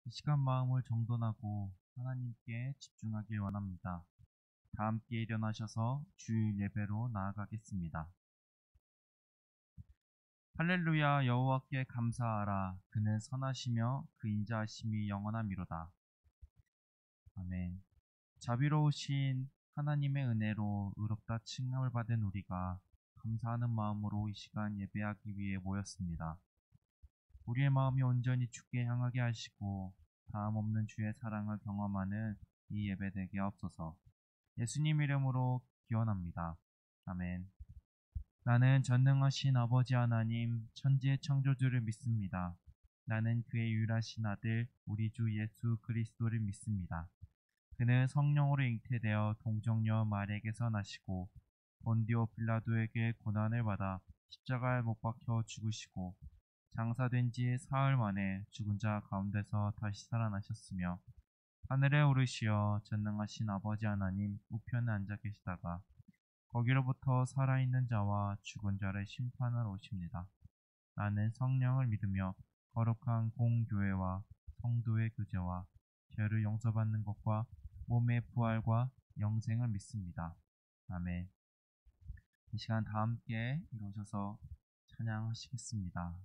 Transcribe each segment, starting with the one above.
이 시간 마음을 정돈하고 하나님께 집중하길 원합니다. 다 함께 일어나셔서 주일 예배로 나아가겠습니다. 할렐루야. 여호와께 감사하라. 그는 선하시며 그 인자하심이 영원함이로다. 아멘. 자비로우신 하나님의 은혜로 의롭다 칭함을 받은 우리가 감사하는 마음으로 이 시간 예배하기 위해 모였습니다. 우리의 마음이 온전히 주께 향하게 하시고 다음 없는 주의 사랑을 경험하는 이 예배 되게 하옵소서. 예수님 이름으로 기원합니다. 아멘. 나는 전능하신 아버지 하나님 천지의 창조주를 믿습니다. 나는 그의 유일하신 아들 우리 주 예수 그리스도를 믿습니다. 그는 성령으로 잉태되어 동정녀 마리아에게서 나시고 본디오 빌라도에게 고난을 받아 십자가에 못 박혀 죽으시고 장사된 지 사흘 만에 죽은 자 가운데서 다시 살아나셨으며 하늘에 오르시어 전능하신 아버지 하나님 우편에 앉아 계시다가 거기로부터 살아있는 자와 죽은 자를 심판하러 오십니다. 나는 성령을 믿으며 거룩한 공교회와 성도의 교제와 죄를 용서받는 것과 몸의 부활과 영생을 믿습니다. 아멘. 이 시간 다 함께 일어서서 찬양하시겠습니다.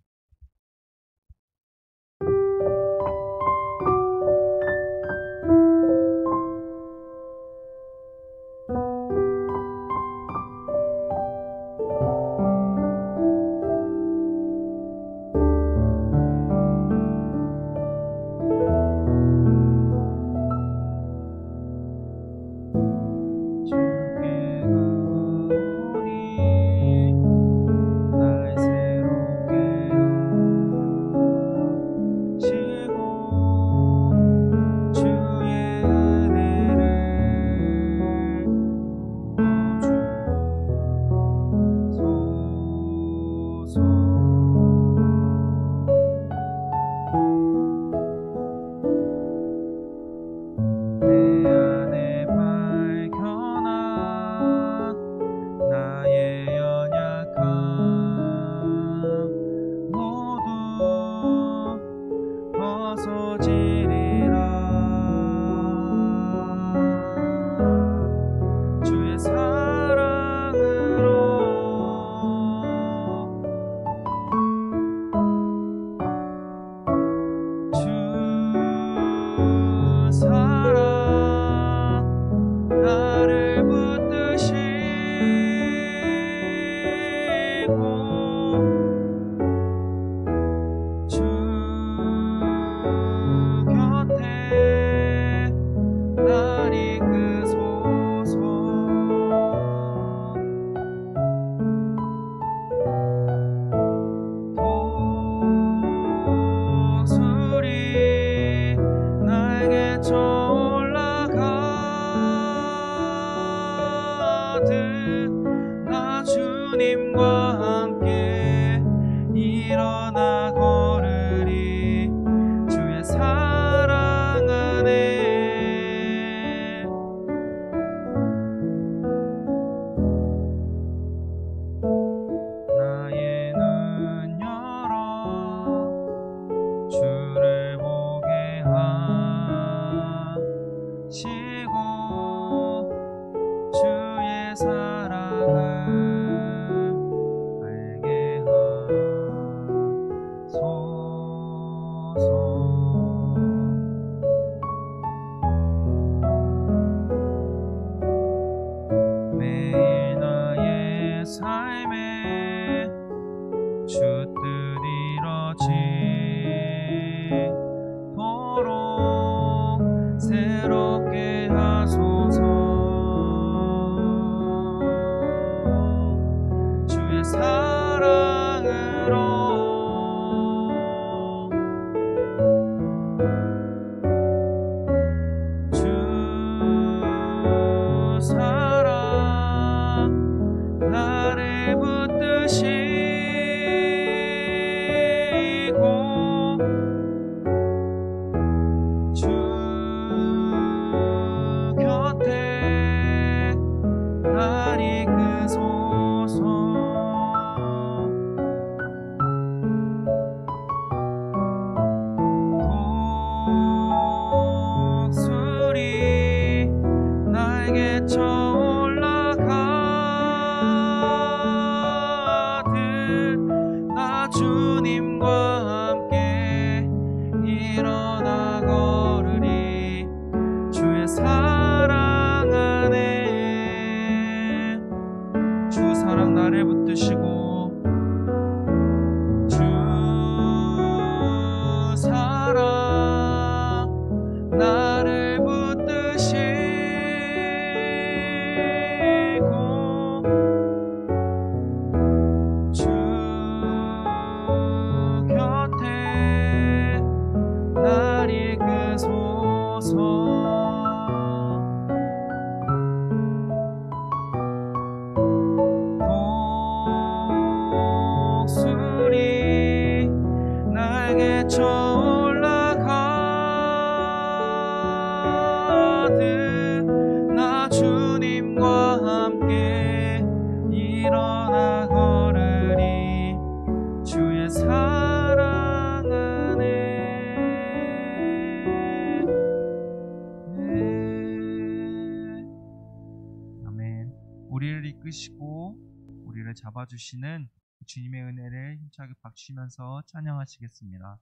사랑으로 사랑 나를 붙드시고 주 곁에 날 이끄소서. 독수리 날개쳐 올라가듯 나 주님과 함께 일어나 걸으리 주의 사랑 안에. 아멘. 우리를 이끄시고 우리를 잡아주시는 주님의 은혜를 힘차게 박수치면서 찬양하시겠습니다.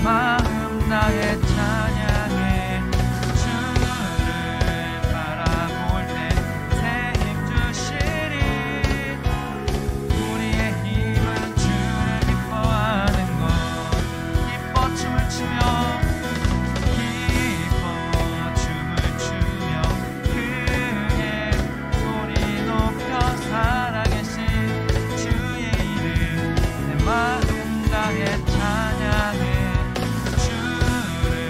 마음 다해 찬양해 주를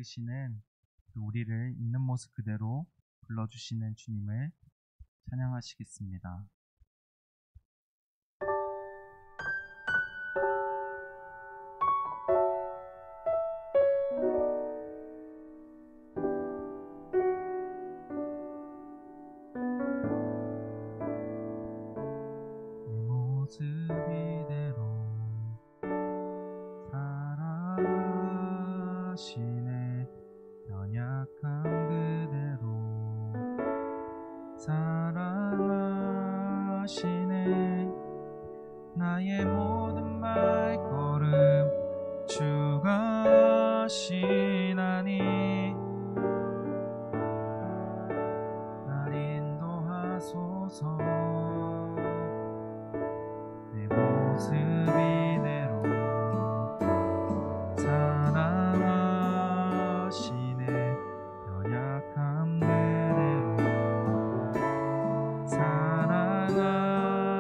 이끄시는 우리를 있는 모습 그대로 불러주시는 주님을 찬양하시겠습니다. 모습 이대로 사랑하시네 연약한 그대로 사랑하시네 나의 모든 발걸음 주가 하시나니 날 인도하소서 내 모습 이대로 사랑하시네 연약함 그대로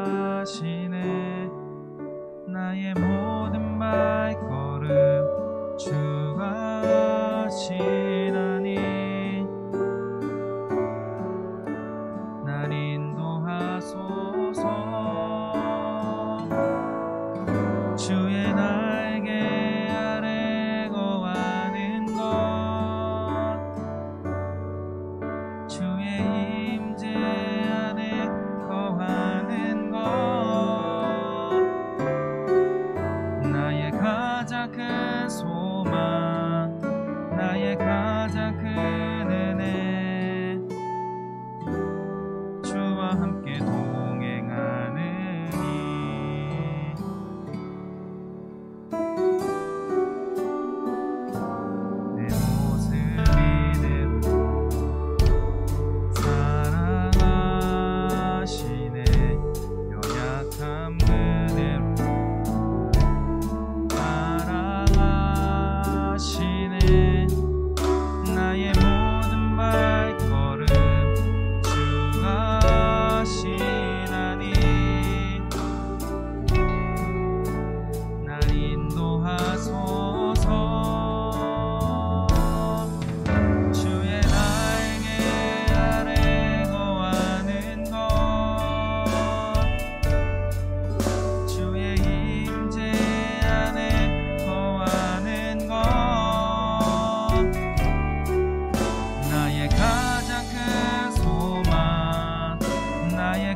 사랑하시네 나의 모든 발걸음 주가 하시나니 날 인도하소서 주의 날개 아래 거하는 것 주의 임재 안에 거하는 것 나의 가장 큰 소망 나의 가장 큰 은혜 주와 함께 동행하는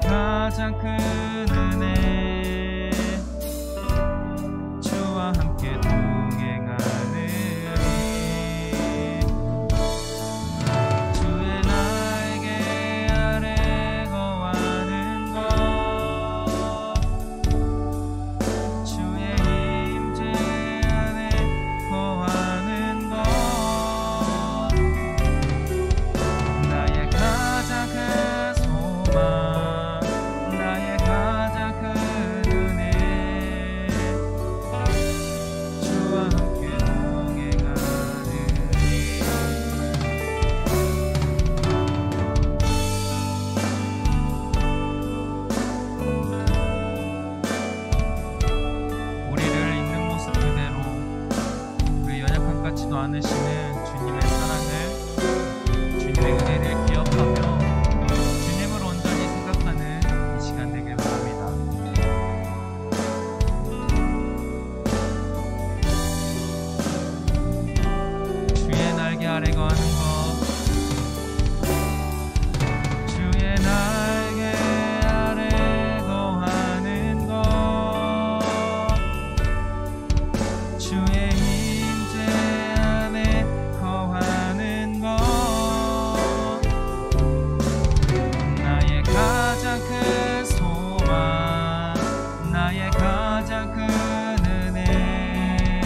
가장 큰 은혜 주와 함께 동행하느니 주의 날개 아래 거하는 것 주의 임재 안에 거하는 것 나의 가장 큰 소망 나의 가장 큰 은혜 주와 함께 동행하느니 우리를 있는 모습 그대로 그 연약함 같지도 않으시는 주님의 사랑을 주님의 은혜를 기억하며 주님을 온전히 생각하는 이 시간 되길 바랍니다. 주의 날개 아래 거하는 것 주의 날개 아래 거하는 것 주의 임재 안에 거하는 것 나의 가장 큰 소망 나의 가장 큰 은혜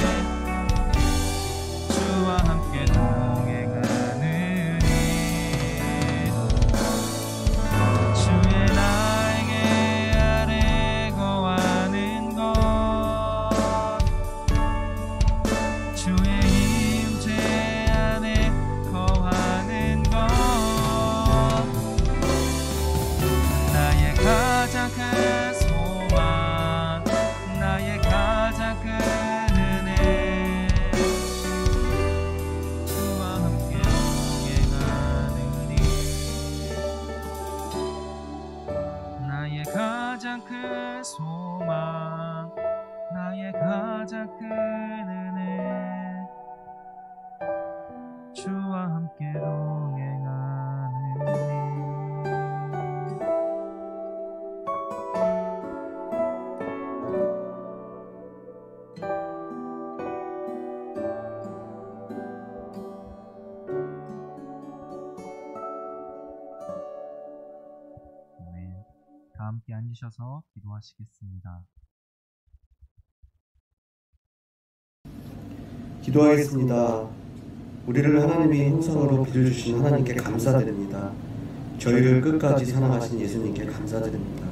주와 함께 동행하느니 주의 날개 아래 거하는 것 주의 임재 안에 거하는 것 나의 가장 큰 소망 나의 가장 큰 은혜 주와 가장 큰 소망, 나의 가장 큰 은혜, 주와 함께 동행하는 네, 다 함께 앉으셔서 기도하시겠습니다. 기도하겠습니다. 우리를 하나님의 형상으로 빚어주신 하나님께 감사드립니다. 저희를 끝까지 사랑하신 예수님께 감사드립니다.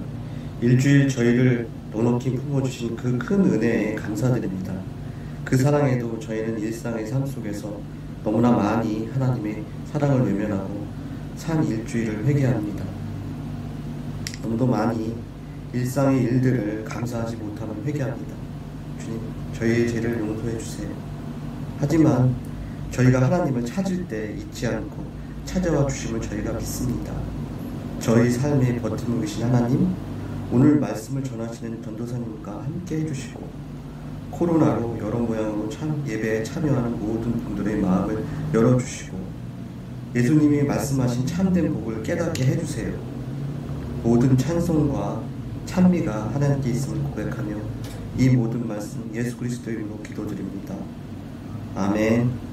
일주일 저희를 넉넉히 품어주신 그 큰 은혜에 감사드립니다. 그 사랑에도 저희는 일상의 삶 속에서 너무나 많이 하나님의 사랑을 외면하고 산 일주일을 회개합니다. 너무도 많이 일상의 일들을 감사하지 못하면 회개합니다. 주님, 저희의 죄를 용서해 주세요. 하지만 저희가 하나님을 찾을 때 잊지 않고 찾아와 주심을 저희가 믿습니다. 저희 삶의 버팀목이신 하나님, 오늘 말씀을 전하시는 전도사님과 함께 해주시고 코로나로 여러 모양으로 예배에 참여하는 모든 분들의 마음을 열어주시고 예수님이 말씀하신 참된 복을 깨닫게 해주세요. 모든 찬송과 찬미가 하나님께 있음을 고백하며 이 모든 말씀 예수 그리스도의 이름으로 기도드립니다. 아멘.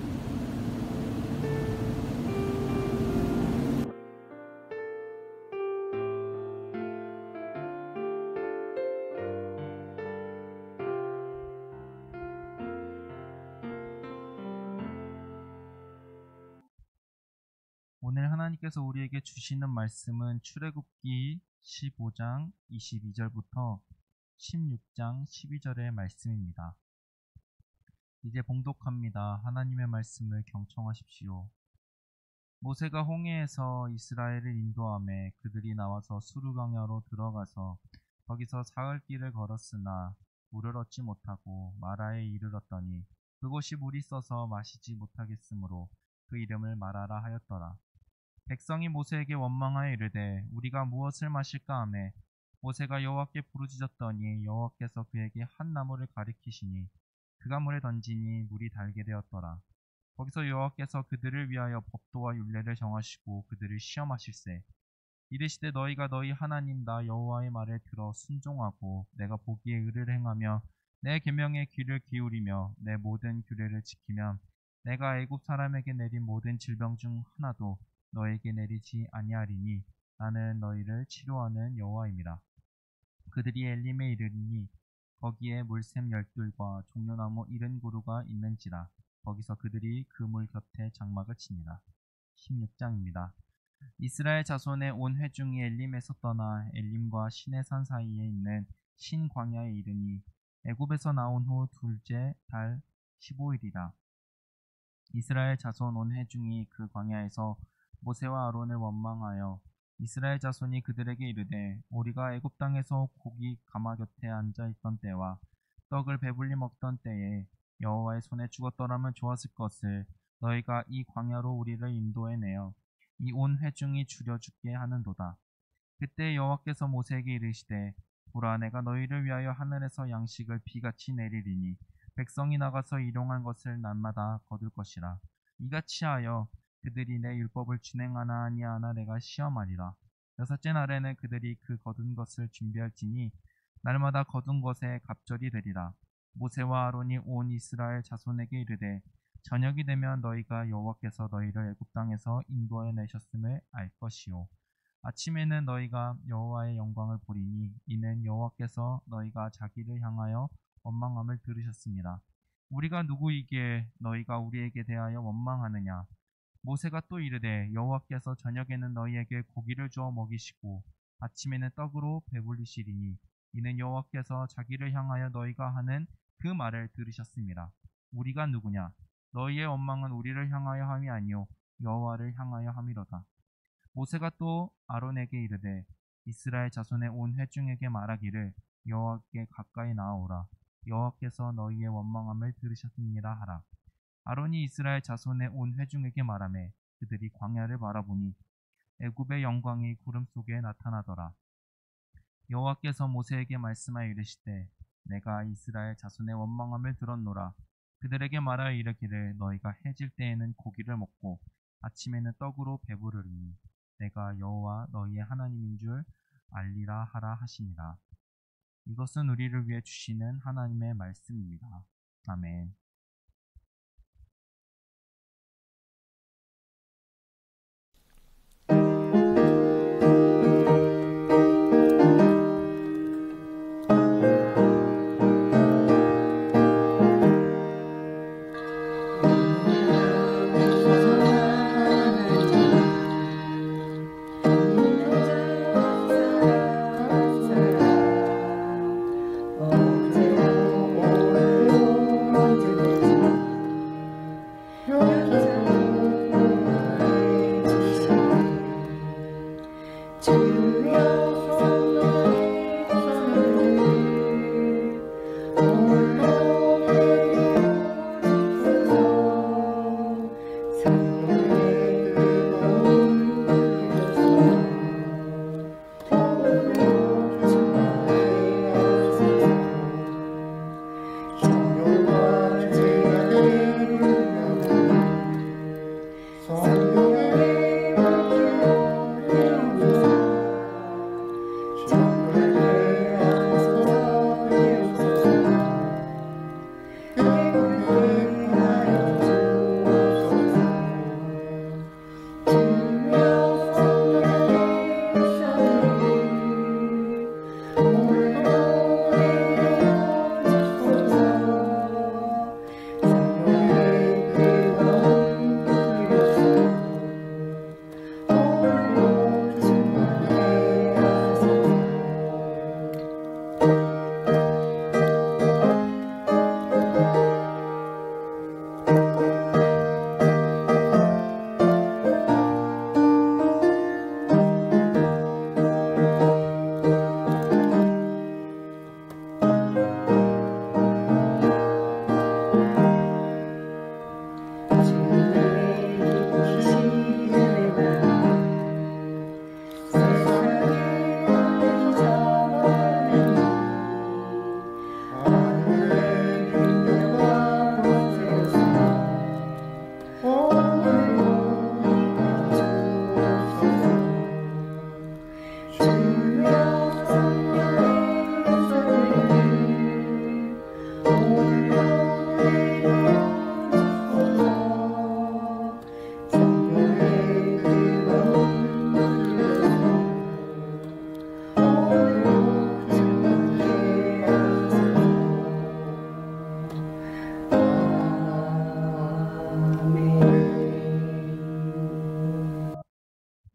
오늘 하나님께서 우리에게 주시는 말씀은 출애굽기 15장 22절부터 16장 12절의 말씀입니다. 이제 봉독합니다. 하나님의 말씀을 경청하십시오. 모세가 홍해에서 이스라엘을 인도하매 그들이 나와서 수르 광야로 들어가서 거기서 사흘 길을 걸었으나 물을 얻지 못하고 마라에 이르렀더니 그곳이 물이 써서 마시지 못하겠으므로 그 이름을 마라라 하였더라. 백성이 모세에게 원망하여 이르되 우리가 무엇을 마실까 하매 모세가 여호와께 부르짖었더니 여호와께서 그에게 한 나무를 가리키시니 그가 물에 던지니 물이 달게 되었더라. 거기서 여호와께서 그들을 위하여 법도와 율례를 정하시고 그들을 시험하실세. 이르시되 너희가 너희 하나님 나 여호와의 말을 들어 순종하고 내가 보기에 의를 행하며 내 계명에 귀를 기울이며 내 모든 규례를 지키면 내가 애굽 사람에게 내린 모든 질병 중 하나도 너에게 내리지 아니하리니 나는 너희를 치료하는 여호와임이라. 그들이 엘림에 이르리니 거기에 물샘 12과 종려나무 70그루가 있는지라. 거기서 그들이 그 물 곁에 장막을 치니라. 16장입니다. 이스라엘 자손의 온 회중이 엘림에서 떠나 엘림과 시내산 사이에 있는 신광야에 이르니 애굽에서 나온 후 둘째 달 15일이라. 이스라엘 자손 온 회중이 그 광야에서 모세와 아론을 원망하여 이스라엘 자손이 그들에게 이르되 우리가 애굽 땅에서 고기 가마 곁에 앉아 있던 때와 떡을 배불리 먹던 때에 여호와의 손에 죽었더라면 좋았을 것을 너희가 이 광야로 우리를 인도해내어 이 온 회중이 죽여 죽게 하는도다. 그때 여호와께서 모세에게 이르시되 보라 내가 너희를 위하여 하늘에서 양식을 비같이 내리리니 백성이 나가서 일용할 것을 날마다 거둘 것이라. 이같이 하여 그들이 내 율법을 준행하나 아니하나 내가 시험하리라. 여섯째 날에는 그들이 그 거둔 것을 준비할지니 날마다 거둔 것에 갑절이 되리라. 모세와 아론이 온 이스라엘 자손에게 이르되 저녁이 되면 너희가 여호와께서 너희를 애굽 땅에서 인도하여 내셨음을 알 것이요 아침에는 너희가 여호와의 영광을 보리니 이는 여호와께서 너희가 자기를 향하여 원망함을 들으셨습니다. 우리가 누구이기에 너희가 우리에게 대하여 원망하느냐. 모세가 또 이르되 여호와께서 저녁에는 너희에게 고기를 주어 먹이시고 아침에는 떡으로 배불리시리니 이는 여호와께서 자기를 향하여 너희가 하는 그 말을 들으셨습니다. 우리가 누구냐. 너희의 원망은 우리를 향하여 함이 아니요 여호와를 향하여 함이로다. 모세가 또 아론에게 이르되 이스라엘 자손의 온 회중에게 말하기를 여호와께 가까이 나아오라. 여호와께서 너희의 원망함을 들으셨느니라 하라. 아론이 이스라엘 자손의 온 회중에게 말하매 그들이 광야를 바라보니 애굽의 영광이 구름 속에 나타나더라. 여호와께서 모세에게 말씀하여 이르시되 내가 이스라엘 자손의 원망함을 들었노라. 그들에게 말하여 이르기를 너희가 해질 때에는 고기를 먹고 아침에는 떡으로 배부르리니 내가 여호와 너희의 하나님인 줄 알리라 하라 하시니라. 이것은 우리를 위해 주시는 하나님의 말씀입니다. 아멘.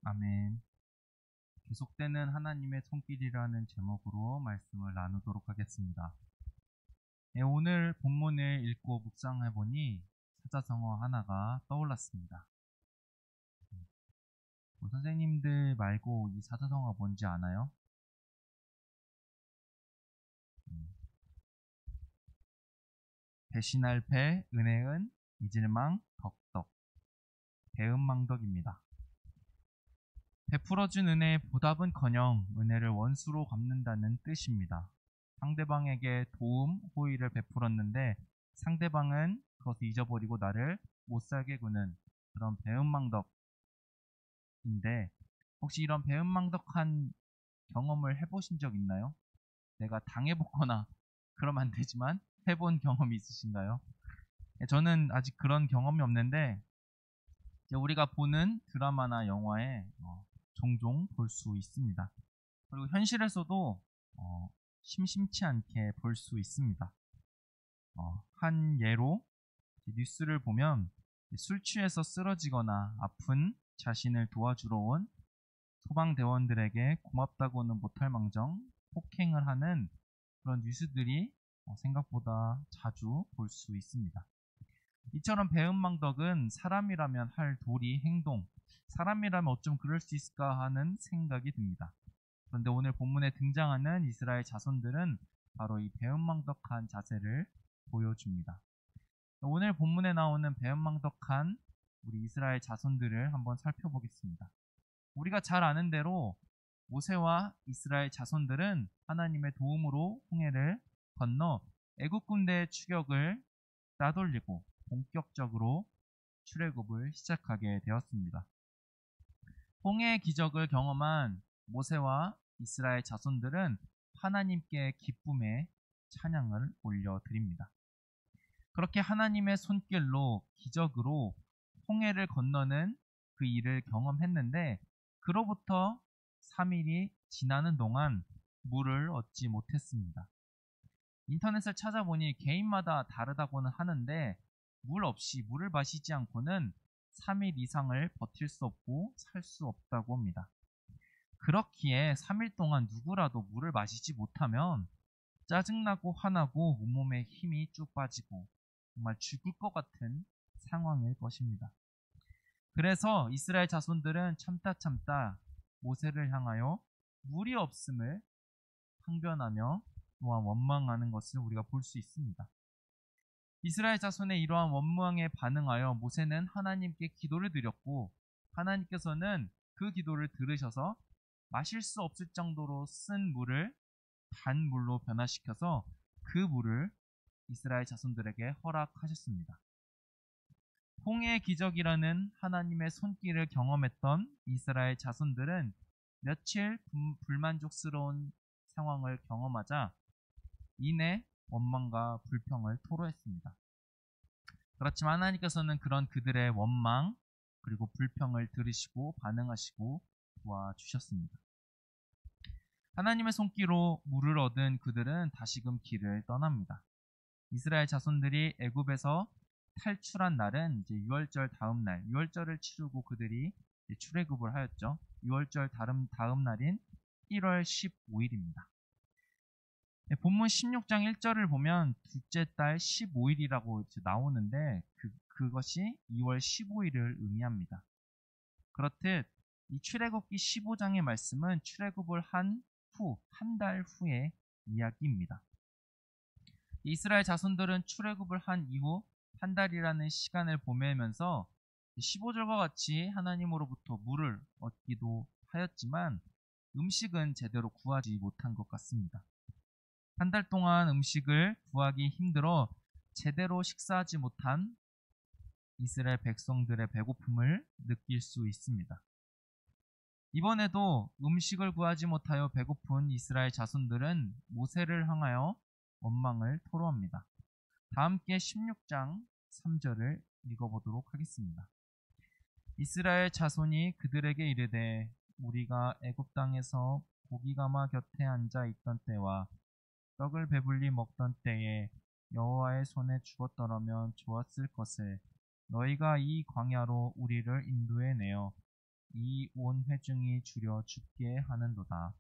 아멘. 계속되는 하나님의 손길이라는 제목으로 말씀을 나누도록 하겠습니다. 오늘 본문을 읽고 묵상해보니 사자성어 하나가 떠올랐습니다. 선생님들 말고 이 사자성어가 뭔지 아나요? 배신할 배, 은혜은, 잊을망, 덕덕. 배은망덕입니다. 베풀어준 은혜의 보답은커녕 은혜를 원수로 갚는다는 뜻입니다. 상대방에게 도움, 호의를 베풀었는데 상대방은 그것을 잊어버리고 나를 못살게 구는 그런 배은망덕인데, 혹시 이런 배은망덕한 경험을 해보신 적 있나요? 내가 당해보거나 그러면 안 되지만 해본 경험이 있으신가요? 저는 아직 그런 경험이 없는데 우리가 보는 드라마나 영화에 종종 볼 수 있습니다. 그리고 현실에서도 심심치 않게 볼 수 있습니다. 한 예로 뉴스를 보면 술 취해서 쓰러지거나 아픈 자신을 도와주러 온 소방대원들에게 고맙다고는 못할 망정 폭행을 하는 그런 뉴스들이 생각보다 자주 볼 수 있습니다. 이처럼 배은망덕은 사람이라면 할 도리, 행동, 사람이라면 어쩜 그럴 수 있을까 하는 생각이 듭니다. 그런데 오늘 본문에 등장하는 이스라엘 자손들은 바로 이 배은망덕한 자세를 보여줍니다. 오늘 본문에 나오는 배은망덕한 우리 이스라엘 자손들을 한번 살펴보겠습니다. 우리가 잘 아는 대로 모세와 이스라엘 자손들은 하나님의 도움으로 홍해를 건너 애굽 군대의 추격을 따돌리고 본격적으로 출애굽을 시작하게 되었습니다. 홍해의 기적을 경험한 모세와 이스라엘 자손들은 하나님께 기쁨의 찬양을 올려드립니다. 그렇게 하나님의 손길로 기적으로 홍해를 건너는 그 일을 경험했는데 그로부터 3일이 지나는 동안 물을 얻지 못했습니다. 인터넷을 찾아보니 개인마다 다르다고는 하는데 물 없이 물을 마시지 않고는 3일 이상을 버틸 수 없고 살 수 없다고 합니다. 그렇기에 3일 동안 누구라도 물을 마시지 못하면 짜증나고 화나고 온몸에 힘이 쭉 빠지고 정말 죽을 것 같은 상황일 것입니다. 그래서 이스라엘 자손들은 참다 모세를 향하여 물이 없음을 항변하며 또한 원망하는 것을 우리가 볼 수 있습니다. 이스라엘 자손의 이러한 원망에 반응하여 모세는 하나님께 기도를 드렸고 하나님께서는 그 기도를 들으셔서 마실 수 없을 정도로 쓴 물을 단물로 변화시켜서 그 물을 이스라엘 자손들에게 허락하셨습니다. 홍해의 기적이라는 하나님의 손길을 경험했던 이스라엘 자손들은 며칠 불만족스러운 상황을 경험하자 이내 원망과 불평을 토로했습니다. 그렇지만 하나님께서는 그런 그들의 원망 그리고 불평을 들으시고 반응하시고 도와주셨습니다. 하나님의 손길로 물을 얻은 그들은 다시금 길을 떠납니다. 이스라엘 자손들이 애굽에서 탈출한 날은 이제 유월절 다음 날, 유월절을 치르고 그들이 출애굽을 하였죠. 유월절 다음 날인 1월 15일입니다. 본문 16장 1절을 보면 둘째 달 15일이라고 나오는데 그것이 2월 15일을 의미합니다. 그렇듯 이 출애굽기 15장의 말씀은 출애굽을 한 후, 한 달 후의 이야기입니다. 이스라엘 자손들은 출애굽을 한 이후 한 달이라는 시간을 보내면서 15절과 같이 하나님으로부터 물을 얻기도 하였지만 음식은 제대로 구하지 못한 것 같습니다. 한 달 동안 음식을 구하기 힘들어 제대로 식사하지 못한 이스라엘 백성들의 배고픔을 느낄 수 있습니다. 이번에도 음식을 구하지 못하여 배고픈 이스라엘 자손들은 모세를 향하여 원망을 토로합니다. 다 함께 16장 3절을 읽어보도록 하겠습니다. 이스라엘 자손이 그들에게 이르되 우리가 애굽 땅에서 고기가마 곁에 앉아 있던 때와 떡을 배불리 먹던 때에 여호와의 손에 죽었더라면 좋았을 것을 너희가 이 광야로 우리를 인도해 내어 이 온 회중이 줄여 죽게 하는도다.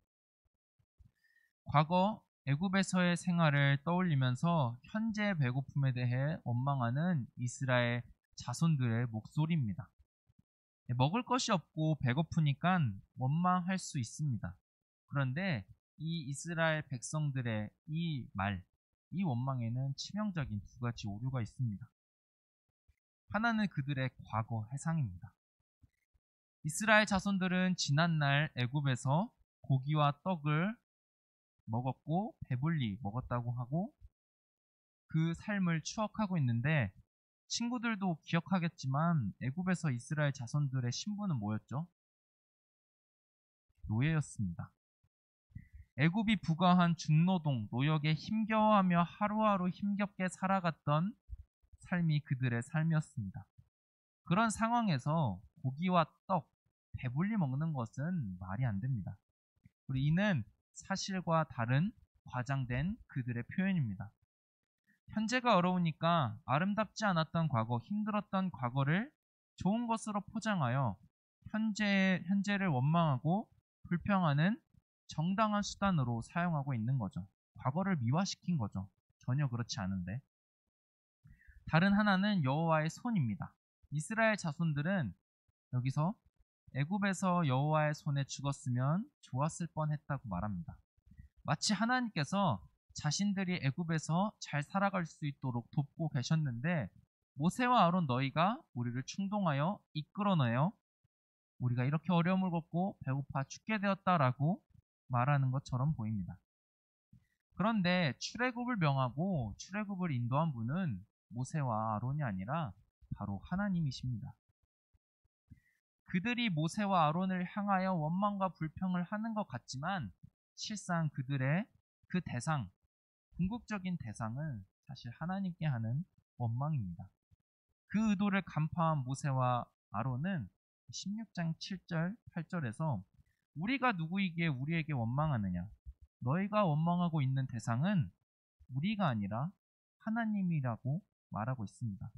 과거 애굽에서의 생활을 떠올리면서 현재 배고픔에 대해 원망하는 이스라엘 자손들의 목소리입니다. 먹을 것이 없고 배고프니까 원망할 수 있습니다. 그런데 이 이스라엘 백성들의 이 원망에는 치명적인 두 가지 오류가 있습니다. 하나는 그들의 과거 해상입니다. 이스라엘 자손들은 지난날 애굽에서 고기와 떡을 먹었고 배불리 먹었다고 하고 그 삶을 추억하고 있는데 친구들도 기억하겠지만 애굽에서 이스라엘 자손들의 신분은 뭐였죠? 노예였습니다. 애굽이 부과한 중노동, 노역에 힘겨워하며 하루하루 힘겹게 살아갔던 삶이 그들의 삶이었습니다. 그런 상황에서 고기와 떡, 배불리 먹는 것은 말이 안 됩니다. 그리고 이는 사실과 다른 과장된 그들의 표현입니다. 현재가 어려우니까 아름답지 않았던 과거, 힘들었던 과거를 좋은 것으로 포장하여 현재를 원망하고 불평하는 정당한 수단으로 사용하고 있는 거죠. 과거를 미화시킨 거죠. 전혀 그렇지 않은데. 다른 하나는 여호와의 손입니다. 이스라엘 자손들은 여기서 애굽에서 여호와의 손에 죽었으면 좋았을 뻔했다고 말합니다. 마치 하나님께서 자신들이 애굽에서 잘 살아갈 수 있도록 돕고 계셨는데 모세와 아론 너희가 우리를 충동하여 이끌어내어 우리가 이렇게 어려움을 겪고 배고파 죽게 되었다라고 말하는 것처럼 보입니다. 그런데 출애굽을 명하고 출애굽을 인도한 분은 모세와 아론이 아니라 바로 하나님이십니다. 그들이 모세와 아론을 향하여 원망과 불평을 하는 것 같지만 실상 그들의 그 대상, 궁극적인 대상은 사실 하나님께 하는 원망입니다. 그 의도를 간파한 모세와 아론은 16장 7절, 8절에서 우리가 누구이기에 우리에게 원망하느냐? 너희가 원망하고 있는 대상은 우리가 아니라 하나님이라고 말하고 있습니다.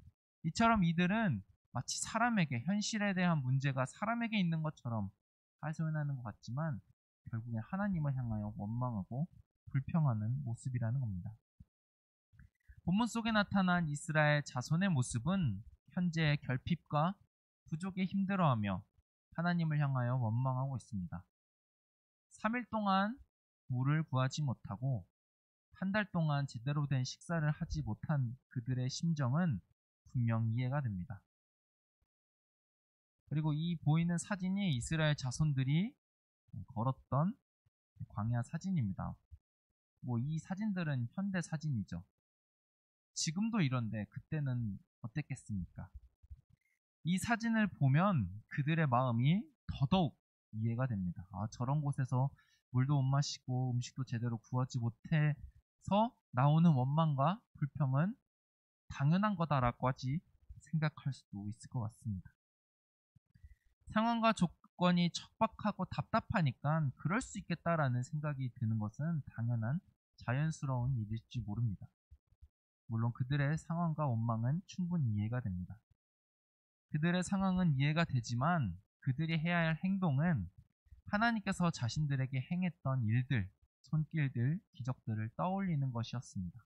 이처럼 이들은 마치 사람에게, 현실에 대한 문제가 사람에게 있는 것처럼 하소연하는 것 같지만 결국엔 하나님을 향하여 원망하고 불평하는 모습이라는 겁니다. 본문 속에 나타난 이스라엘 자손의 모습은 현재의 결핍과 부족에 힘들어하며 하나님을 향하여 원망하고 있습니다. 3일 동안 물을 구하지 못하고 한 달 동안 제대로 된 식사를 하지 못한 그들의 심정은 분명 이해가 됩니다. 그리고 이 보이는 사진이 이스라엘 자손들이 걸었던 광야 사진입니다. 이 사진들은 현대 사진이죠. 지금도 이런데 그때는 어땠겠습니까? 이 사진을 보면 그들의 마음이 더더욱 이해가 됩니다. 저런 곳에서 물도 못 마시고 음식도 제대로 구하지 못해서 나오는 원망과 불평은 당연한 거다라고 생각할 수도 있을 것 같습니다. 상황과 조건이 척박하고 답답하니까 그럴 수 있겠다라는 생각이 드는 것은 당연한 자연스러운 일일지 모릅니다. 물론 그들의 상황과 원망은 충분히 이해가 됩니다. 그들의 상황은 이해가 되지만 그들이 해야 할 행동은 하나님께서 자신들에게 행했던 일들, 손길들, 기적들을 떠올리는 것이었습니다.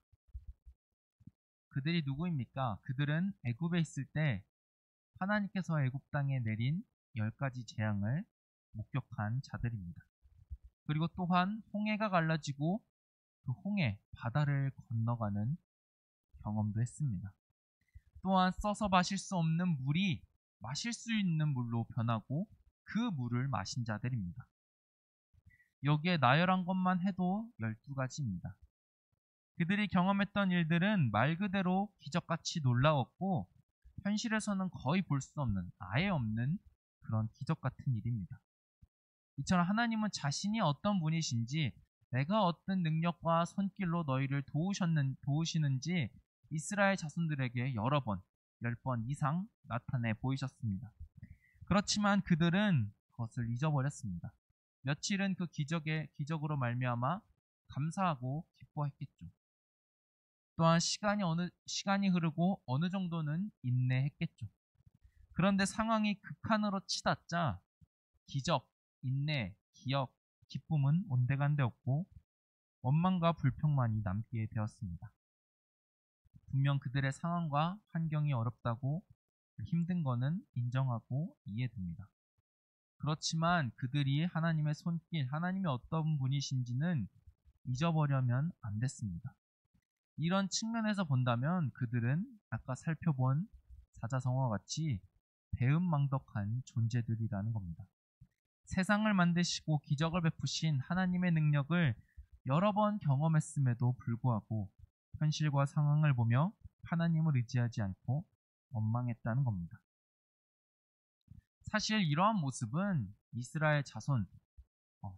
그들이 누구입니까? 그들은 애굽에 있을 때 하나님께서 애굽 땅에 내린 10가지 재앙을 목격한 자들입니다. 그리고 또한 홍해가 갈라지고 그 홍해, 바다를 건너가는 경험도 했습니다. 또한 써서 마실 수 없는 물이 마실 수 있는 물로 변하고 그 물을 마신 자들입니다. 여기에 나열한 것만 해도 12가지입니다. 그들이 경험했던 일들은 말 그대로 기적같이 놀라웠고 현실에서는 거의 볼 수 없는, 아예 없는 그런 기적 같은 일입니다. 이처럼 하나님은 자신이 어떤 분이신지, 내가 어떤 능력과 손길로 너희를 도우시는지 이스라엘 자손들에게 여러 번, 10번 이상 나타내 보이셨습니다. 그렇지만 그들은 그것을 잊어버렸습니다. 며칠은 그 기적으로 말미암아 감사하고 기뻐했겠죠. 또한 시간이 흐르고 어느 정도는 인내했겠죠. 그런데 상황이 극한으로 치닫자 기적, 인내, 기억, 기쁨은 온데간데 없고 원망과 불평만이 남게 되었습니다. 분명 그들의 상황과 환경이 어렵다고 힘든 거는 인정하고 이해됩니다. 그렇지만 그들이 하나님의 손길, 하나님이 어떤 분이신지는 잊어버려면 안 됐습니다. 이런 측면에서 본다면 그들은 아까 살펴본 사자성어와 같이 배은망덕한 존재들이라는 겁니다. 세상을 만드시고 기적을 베푸신 하나님의 능력을 여러 번 경험했음에도 불구하고 현실과 상황을 보며 하나님을 의지하지 않고 원망했다는 겁니다. 사실 이러한 모습은 이스라엘 자손,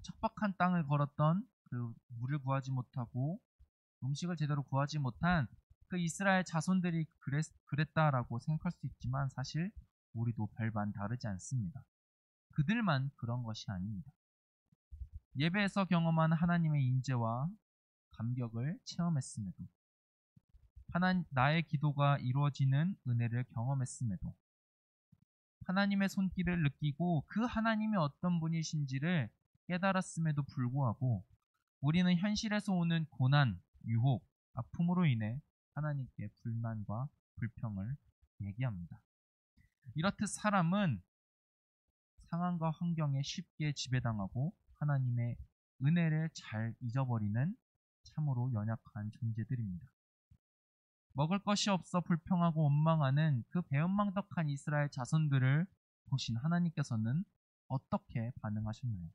척박한 땅을 걸었던 그 물을 구하지 못하고 음식을 제대로 구하지 못한 그 이스라엘 자손들이 그랬다라고 생각할 수 있지만 사실 우리도 별반 다르지 않습니다. 그들만 그런 것이 아닙니다. 예배에서 경험한 하나님의 인재와 감격을 체험했음에도, 나의 기도가 이루어지는 은혜를 경험했음에도, 하나님의 손길을 느끼고 그 하나님이 어떤 분이신지를 깨달았음에도 불구하고 우리는 현실에서 오는 고난, 유혹, 아픔으로 인해 하나님께 불만과 불평을 얘기합니다. 이렇듯 사람은 상황과 환경에 쉽게 지배당하고 하나님의 은혜를 잘 잊어버리는 참으로 연약한 존재들입니다. 먹을 것이 없어 불평하고 원망하는 그 배은망덕한 이스라엘 자손들을 보신 하나님께서는 어떻게 반응하셨나요?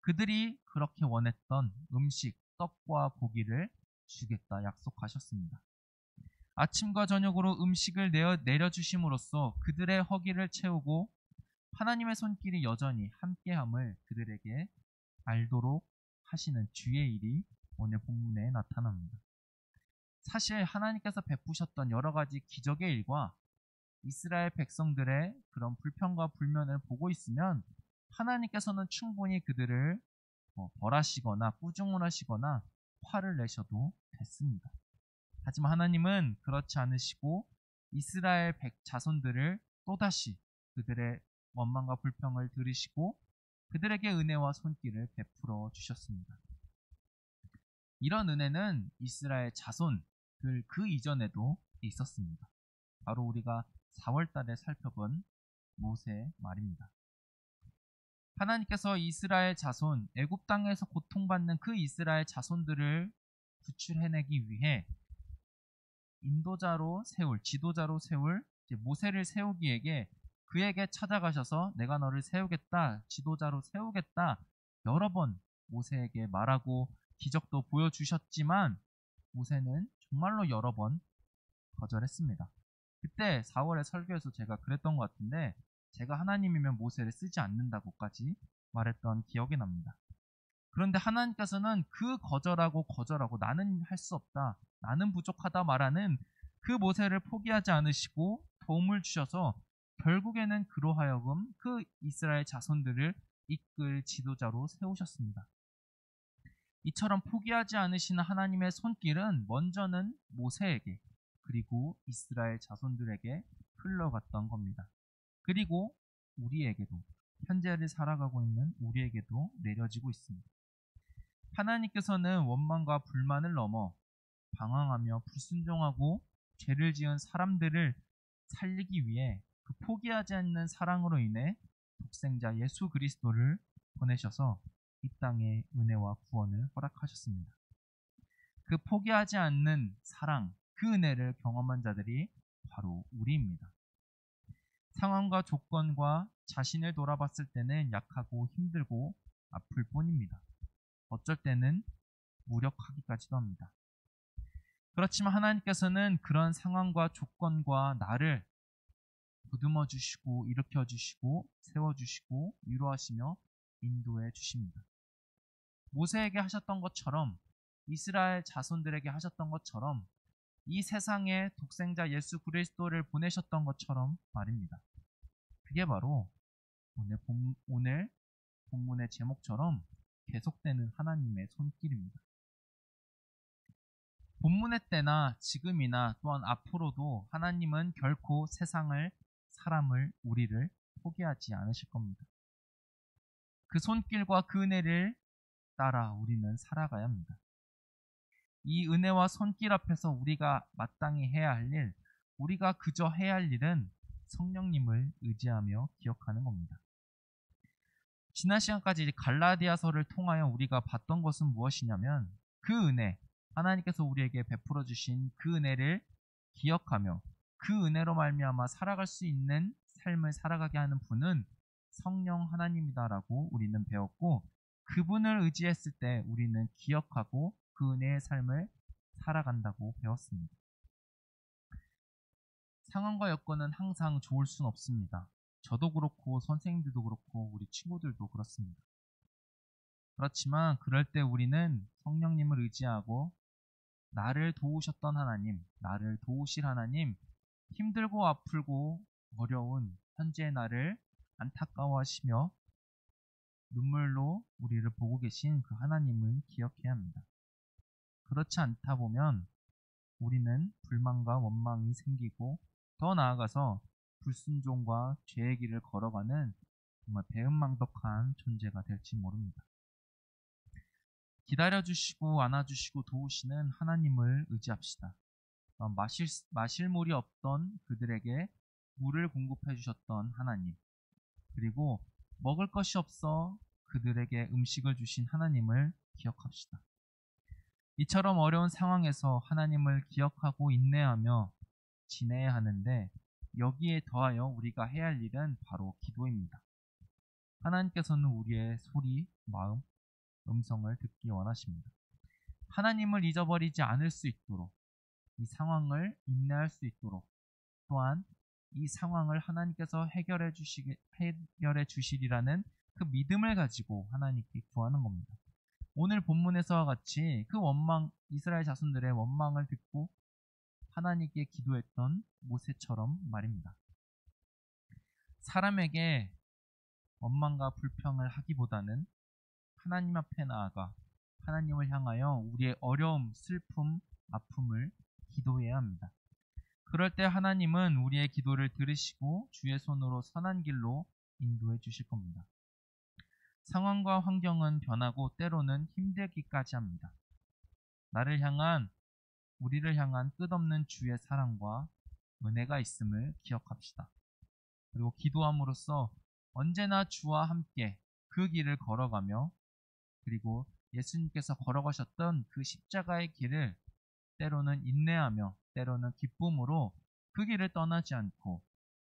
그들이 그렇게 원했던 음식, 떡과 고기를 주겠다 약속하셨습니다. 아침과 저녁으로 음식을 내려주심으로써 그들의 허기를 채우고 하나님의 손길이 여전히 함께함을 그들에게 알도록 하시는 주의 일이 오늘 본문에 나타납니다. 사실 하나님께서 베푸셨던 여러 가지 기적의 일과 이스라엘 백성들의 그런 불평과 불면을 보고 있으면 하나님께서는 충분히 그들을 벌하시거나 꾸중을 하시거나 화를 내셔도 됐습니다. 하지만 하나님은 그렇지 않으시고 이스라엘 자손들을 또다시 그들의 원망과 불평을 들으시고 그들에게 은혜와 손길을 베풀어 주셨습니다. 이런 은혜는 이스라엘 자손들 그 이전에도 있었습니다. 바로 우리가 4월 달에 살펴본 모세 말입니다. 하나님께서 이스라엘 자손, 애굽 땅에서 고통받는 그 이스라엘 자손들을 구출해내기 위해 인도자로 세울, 지도자로 세울 모세를 세우기에 그에게 찾아가셔서 내가 너를 세우겠다, 지도자로 세우겠다 여러 번 모세에게 말하고 기적도 보여주셨지만 모세는 정말로 여러 번 거절했습니다. 그때 4월에 설교에서 제가 그랬던 것 같은데 제가 하나님이면 모세를 쓰지 않는다고까지 말했던 기억이 납니다. 그런데 하나님께서는 그 거절하고 나는 할 수 없다, 나는 부족하다 말하는 그 모세를 포기하지 않으시고 도움을 주셔서 결국에는 그로 하여금 그 이스라엘 자손들을 이끌 지도자로 세우셨습니다. 이처럼 포기하지 않으시는 하나님의 손길은 먼저는 모세에게 그리고 이스라엘 자손들에게 흘러갔던 겁니다. 그리고 우리에게도, 현재를 살아가고 있는 우리에게도 내려지고 있습니다. 하나님께서는 원망과 불만을 넘어 방황하며 불순종하고 죄를 지은 사람들을 살리기 위해 그 포기하지 않는 사랑으로 인해 독생자 예수 그리스도를 보내셔서 이 땅에 은혜와 구원을 허락하셨습니다. 그 포기하지 않는 사랑, 그 은혜를 경험한 자들이 바로 우리입니다. 상황과 조건과 자신을 돌아봤을 때는 약하고 힘들고 아플 뿐입니다. 어쩔 때는 무력하기까지도 합니다. 그렇지만 하나님께서는 그런 상황과 조건과 나를 보듬어 주시고 일으켜 주시고 세워 주시고 위로하시며 인도해 주십니다. 모세에게 하셨던 것처럼, 이스라엘 자손들에게 하셨던 것처럼, 이 세상에 독생자 예수 그리스도를 보내셨던 것처럼 말입니다. 그게 바로 오늘 본문의 제목처럼 계속되는 하나님의 손길입니다. 본문의 때나 지금이나 또한 앞으로도 하나님은 결코 세상을, 사람을, 우리를 포기하지 않으실 겁니다. 그 손길과 그 은혜를 따라 우리는 살아가야 합니다. 이 은혜와 손길 앞에서 우리가 마땅히 해야 할 일, 우리가 그저 해야 할 일은 성령님을 의지하며 기억하는 겁니다. 지난 시간까지 갈라디아서를 통하여 우리가 봤던 것은 무엇이냐면 그 은혜, 하나님께서 우리에게 베풀어 주신 그 은혜를 기억하며 그 은혜로 말미암아 살아갈 수 있는 삶을 살아가게 하는 분은 성령 하나님이다라고 우리는 배웠고, 그분을 의지했을 때 우리는 기억하고 그 은혜의 삶을 살아간다고 배웠습니다. 상황과 여건은 항상 좋을 수는 없습니다. 저도 그렇고 선생님들도 그렇고 우리 친구들도 그렇습니다. 그렇지만 그럴 때 우리는 성령님을 의지하고 나를 도우셨던 하나님, 나를 도우실 하나님, 힘들고 아프고 어려운 현재의 나를 안타까워하시며 눈물로 우리를 보고 계신 그 하나님을 기억해야 합니다. 그렇지 않다 보면 우리는 불만과 원망이 생기고 더 나아가서 불순종과 죄의 길을 걸어가는 정말 배은망덕한 존재가 될지 모릅니다. 기다려주시고 안아주시고 도우시는 하나님을 의지합시다. 마실 물이 없던 그들에게 물을 공급해 주셨던 하나님, 그리고 먹을 것이 없어 그들에게 음식을 주신 하나님을 기억합시다. 이처럼 어려운 상황에서 하나님을 기억하고 인내하며 지내야 하는데 여기에 더하여 우리가 해야 할 일은 바로 기도입니다. 하나님께서는 우리의 소리, 마음, 음성을 듣기 원하십니다. 하나님을 잊어버리지 않을 수 있도록, 이 상황을 인내할 수 있도록, 또한 이 상황을 하나님께서 해결해 주시리라는 그 믿음을 가지고 하나님께 구하는 겁니다. 오늘 본문에서와 같이 그 이스라엘 자손들의 원망을 듣고 하나님께 기도했던 모세처럼 말입니다. 사람에게 원망과 불평을 하기보다는 하나님 앞에 나아가 하나님을 향하여 우리의 어려움, 슬픔, 아픔을 기도해야 합니다. 그럴 때 하나님은 우리의 기도를 들으시고 주의 손으로 선한 길로 인도해 주실 겁니다. 상황과 환경은 변하고 때로는 힘들기까지 합니다. 우리를 향한 끝없는 주의 사랑과 은혜가 있음을 기억합시다. 그리고 기도함으로써 언제나 주와 함께 그 길을 걸어가며, 그리고 예수님께서 걸어가셨던 그 십자가의 길을 때로는 인내하며 때로는 기쁨으로 그 길을 떠나지 않고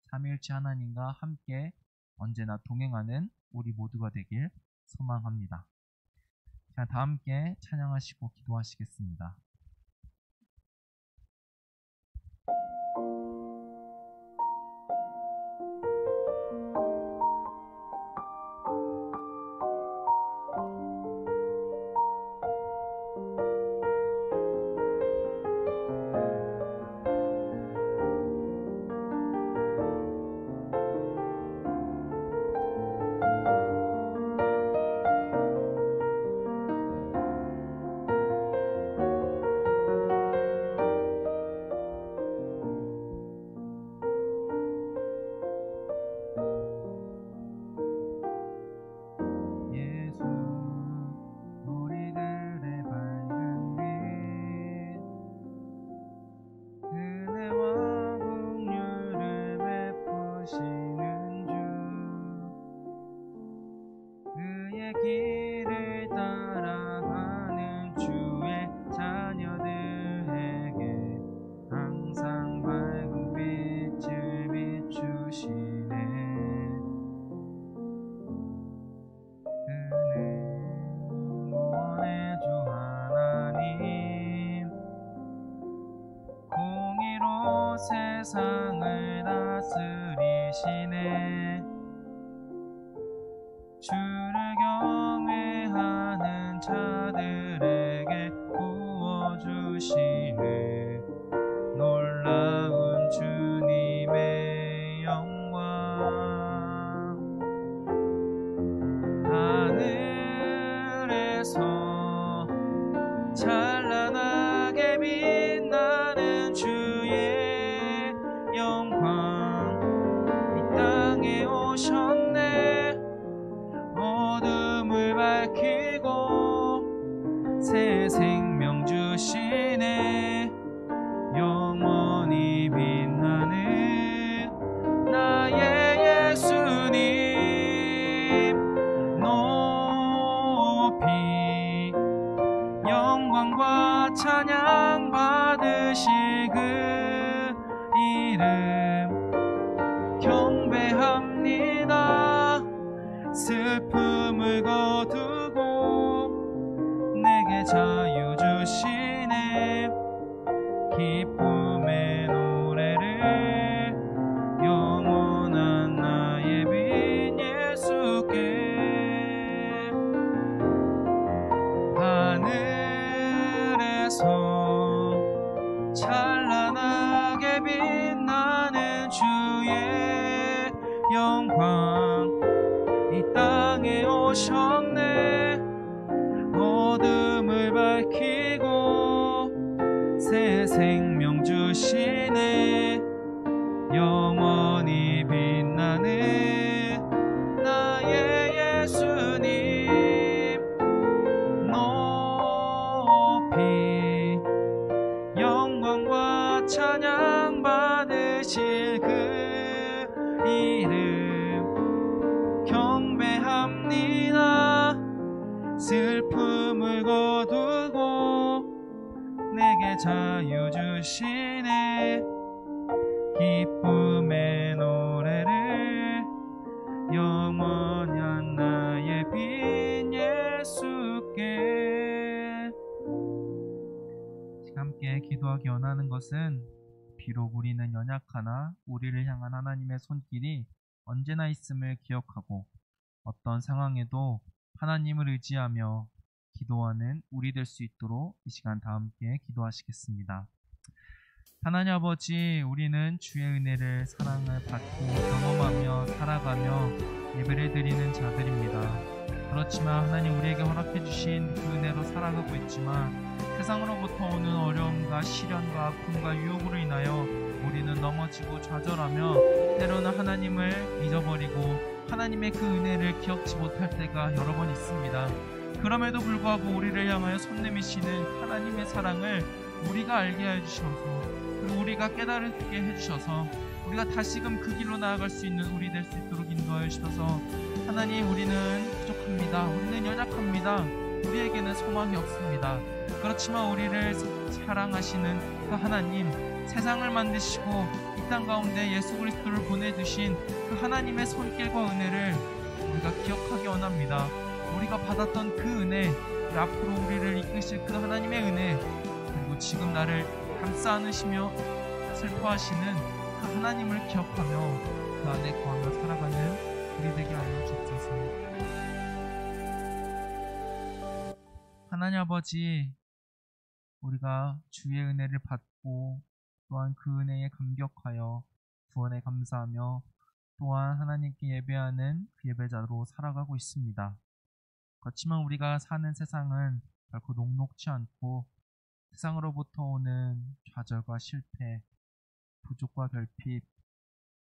삼위일체 하나님과 함께 언제나 동행하는 우리 모두가 되길 소망합니다. 자, 다 함께 찬양하시고 기도하시겠습니다. 세상을 다스리시네. 주를 경외하는 자들에게 부어주시네. 놀라운 주님의 영광. 하늘에서 찬란하게 빛나는 주의 영광, 이 땅에 오셨네. 어둠을 밝히고 새 생명 주시네. 영원히 빛나는 나의 예수님, 높이 영광과 찬양 받으실 그 이름 경배합니다. 슬픔을 거두고 내게 자유 주시네. 기쁨의 노래를 영원한 나의 빈 예수께. 하늘에서 찬란하게 빛나는 주의 영광, 이 땅에 오셨네. 어둠을 밝히고 새 생명 주시네. 영원히 빛나는 나의 예수님, 높이 영광과 찬양 받으실 그 이름 경배합니다. 슬픔을 거두고 내게 자유 주시네. 기쁨의 노래를 영원한 함께 기도하기 원하는 것은 비록 우리는 연약하나 우리를 향한 하나님의 손길이 언제나 있음을 기억하고 어떤 상황에도 하나님을 의지하며 기도하는 우리 될 수 있도록 이 시간 다 함께 기도하시겠습니다. 하나님 아버지, 우리는 주의 은혜를 사랑을 받고 경험하며 살아가며 예배를 드리는 자들입니다. 그렇지만 하나님 우리에게 허락해 주신 그 은혜로 살아가고 있지만 세상으로부터 오는 어려움과 시련과 아픔과 유혹으로 인하여 우리는 넘어지고 좌절하며 때로는 하나님을 잊어버리고 하나님의 그 은혜를 기억지 못할 때가 여러 번 있습니다. 그럼에도 불구하고 우리를 향하여 손 내미시는 하나님의 사랑을 우리가 알게 해주셔서 그리고 우리가 깨달게 해주셔서 우리가 다시금 그 길로 나아갈 수 있는 우리 될 수 있도록 인도하여 주셔서 하나님, 우리는 부족합니다. 우리는 연약합니다. 우리에게는 소망이 없습니다. 그렇지만 우리를 사랑하시는 그 하나님, 세상을 만드시고 이 땅 가운데 예수 그리스도를 보내주신 그 하나님의 손길과 은혜를 우리가 기억하기 원합니다. 우리가 받았던 그 은혜, 그리고 앞으로 우리를 이끄실 그 하나님의 은혜, 그리고 지금 나를 감싸 안으시며 슬퍼하시는 그 하나님을 기억하며 그 안에 거하며 살아가는 우리 되게 하여 주옵소서. 하나님 아버지, 우리가 주의 은혜를 받고 또한 그 은혜에 감격하여 구원에 감사하며 또한 하나님께 예배하는 그 예배자로 살아가고 있습니다. 그렇지만 우리가 사는 세상은 결코 녹록지 않고 세상으로부터 오는 좌절과 실패, 부족과 결핍,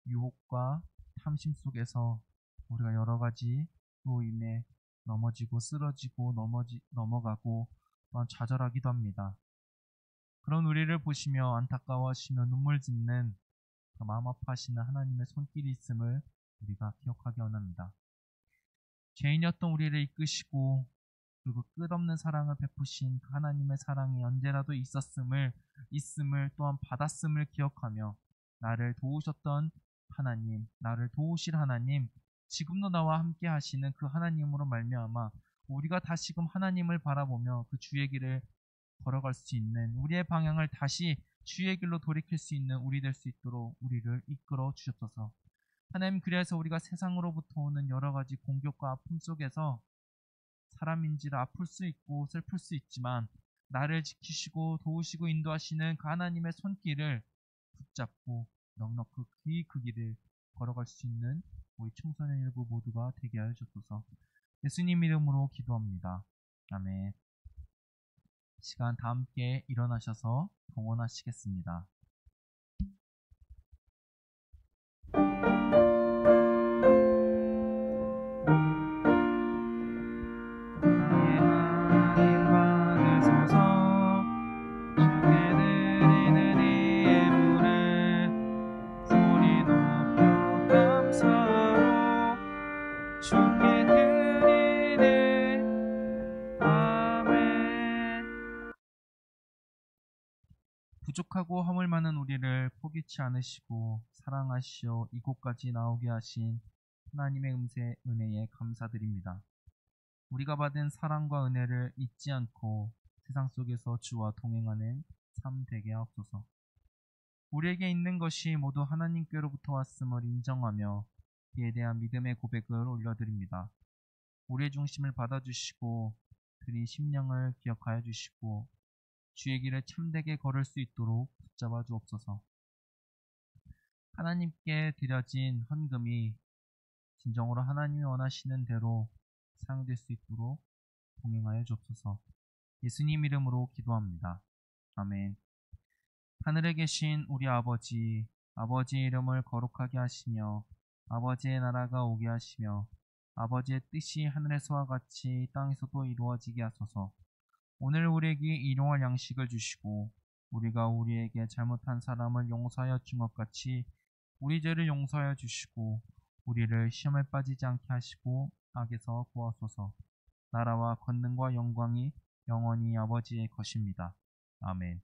유혹과 탐심 속에서 우리가 여러 가지로 인해 넘어지고 쓰러지고 넘어가고 또한 좌절하기도 합니다. 그런 우리를 보시며 안타까워하시며 눈물 짓는 그 마음 아파하시는 하나님의 손길이 있음을 우리가 기억하기 원합니다. 죄인이었던 우리를 이끄시고 그리고 끝없는 사랑을 베푸신 그 하나님의 사랑이 언제라도 있음을 또한 받았음을 기억하며 나를 도우셨던 하나님, 나를 도우실 하나님, 지금도 나와 함께 하시는 그 하나님으로 말미암아 우리가 다시금 하나님을 바라보며 그 주의 길을 걸어갈 수 있는, 우리의 방향을 다시 주의 길로 돌이킬 수 있는 우리 될 수 있도록 우리를 이끌어 주셨소서. 하나님, 그래서 우리가 세상으로부터 오는 여러 가지 공격과 아픔 속에서 사람인지라 아플 수 있고 슬플 수 있지만 나를 지키시고 도우시고 인도하시는 그 하나님의 손길을 붙잡고 넉넉히 그 길을 걸어갈 수 있는 우리 청소년 일부 모두가 되게 하여 주옵소서. 예수님 이름으로 기도합니다. 아멘. 시간 다 함께 일어나셔서 동원하시겠습니다. 부족하고 허물 많은 우리를 포기치 않으시고 사랑하시어 이곳까지 나오게 하신 하나님의 은혜에 감사드립니다. 우리가 받은 사랑과 은혜를 잊지 않고 세상 속에서 주와 동행하는 삶 되게 하옵소서. 우리에게 있는 것이 모두 하나님께로부터 왔음을 인정하며 그에 대한 믿음의 고백을 올려드립니다. 우리의 중심을 받아주시고 그리 심령을 기억하여 주시고 주의 길을 참되게 걸을 수 있도록 붙잡아 주옵소서. 하나님께 드려진 헌금이 진정으로 하나님이 원하시는 대로 사용될 수 있도록 동행하여 주옵소서. 예수님 이름으로 기도합니다. 아멘. 하늘에 계신 우리 아버지, 아버지의 이름을 거룩하게 하시며 아버지의 나라가 오게 하시며 아버지의 뜻이 하늘에서와 같이 땅에서도 이루어지게 하소서. 오늘 우리에게 일용할 양식을 주시고 우리가 우리에게 잘못한 사람을 용서하여 준 것 같이 우리 죄를 용서하여 주시고 우리를 시험에 빠지지 않게 하시고 악에서 구하소서. 나라와 권능과 영광이 영원히 아버지의 것입니다. 아멘.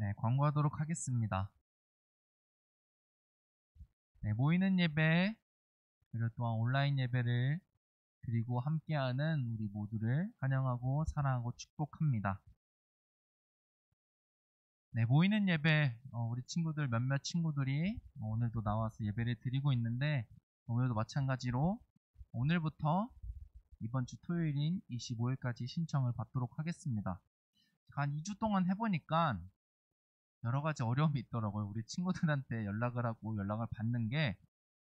네, 광고하도록 하겠습니다. 네, 모이는 예배, 그리고 또한 온라인 예배를 드리고 함께하는 우리 모두를 환영하고 사랑하고 축복합니다. 네, 모이는 예배, 우리 친구들 몇몇 친구들이 오늘도 나와서 예배를 드리고 있는데, 오늘도 마찬가지로 오늘부터 이번 주 토요일인 25일까지 신청을 받도록 하겠습니다. 한 2주 동안 해보니까 여러 가지 어려움이 있더라고요. 우리 친구들한테 연락을 하고 연락을 받는 게,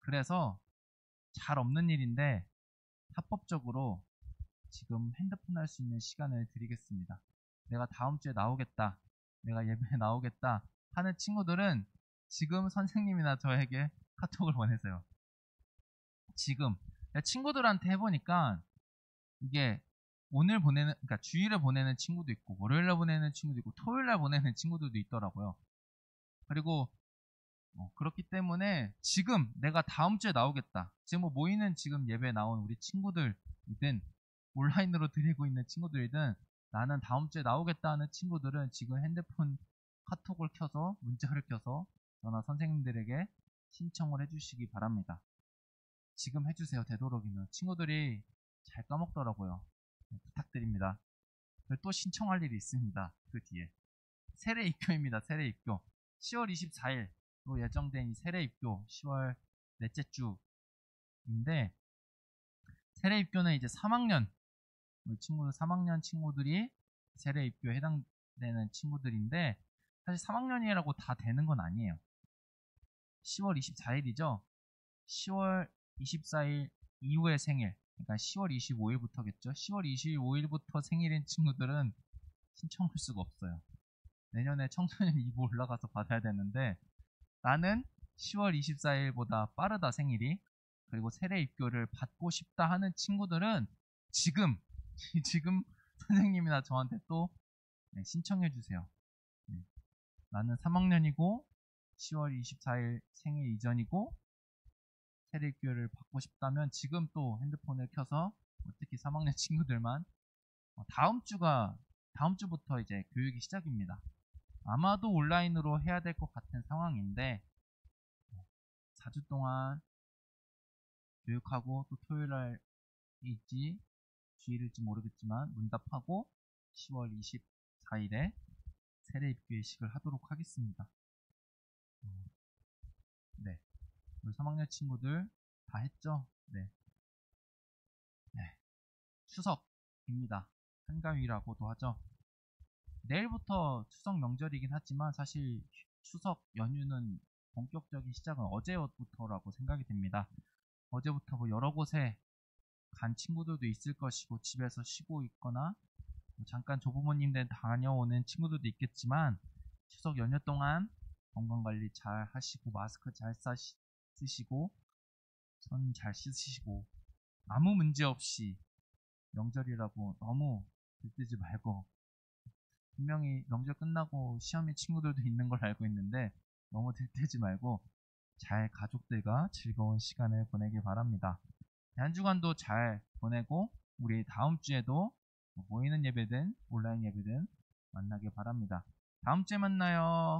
그래서 잘 없는 일인데 합법적으로 지금 핸드폰 할 수 있는 시간을 드리겠습니다. 내가 다음 주에 나오겠다, 내가 예배에 나오겠다 하는 친구들은 지금 선생님이나 저에게 카톡을 보내세요. 지금 친구들한테 해보니까 이게 오늘 보내는, 그러니까 주일에 보내는 친구도 있고 월요일날 보내는 친구도 있고 토요일날 보내는 친구들도 있더라고요. 그리고 그렇기 때문에 지금 내가 다음 주에 나오겠다, 지금 뭐 모이는 지금 예배 나온 우리 친구들이든 온라인으로 드리고 있는 친구들이든 나는 다음 주에 나오겠다 하는 친구들은 지금 핸드폰 카톡을 켜서 문자를 켜서 저나 선생님들에게 신청을 해주시기 바랍니다. 지금 해주세요. 되도록이면. 친구들이 잘 까먹더라고요. 네, 부탁드립니다. 그리고 또 신청할 일이 있습니다. 그 뒤에 세례 입교입니다. 세례 입교 10월 24일로 예정된 이 세례 입교 10월 넷째 주인데, 세례 입교는 이제 3학년 우리 친구들 3학년 친구들이 세례 입교에 해당되는 친구들인데, 사실 3학년이라고 다 되는 건 아니에요. 10월 24일이죠. 10월 24일 이후의 생일, 그러니까 10월 25일부터겠죠. 10월 25일부터 생일인 친구들은 신청할 수가 없어요. 내년에 청소년 2부 올라가서 받아야 되는데, 나는 10월 24일보다 빠르다 생일이, 그리고 세례 입교를 받고 싶다 하는 친구들은 지금 선생님이나 저한테 또 신청해 주세요. 나는 3학년이고 10월 24일 생일 이전이고 세례 입교를 받고 싶다면 지금 또 핸드폰을 켜서, 특히 3학년 친구들만 다음 주부터 이제 교육이 시작입니다. 아마도 온라인으로 해야 될 것 같은 상황인데 4주 동안 교육하고, 또 토요일날일지 주일일지 모르겠지만 문답하고 10월 24일에 세례 입교 예식을 하도록 하겠습니다. 네, 우리 3학년 친구들 다 했죠? 네. 추석입니다. 한가위라고도 하죠. 내일부터 추석 명절이긴 하지만 사실 추석 연휴는 본격적인 시작은 어제부터라고 생각이 됩니다. 어제부터 뭐 여러 곳에 간 친구들도 있을 것이고, 집에서 쉬고 있거나 잠깐 조부모님들 다녀오는 친구들도 있겠지만, 추석 연휴 동안 건강관리 잘 하시고, 마스크 잘 쓰시고, 손 잘 씻으시고, 아무 문제 없이 명절이라고 너무 들뜨지 말고, 분명히 명절 끝나고 시험인 친구들도 있는 걸 알고 있는데 너무 들뜨지 말고 잘 가족들과 즐거운 시간을 보내길 바랍니다. 한 주간도 잘 보내고 우리 다음 주에도 모이는 예배든 온라인 예배든 만나길 바랍니다. 다음 주에 만나요.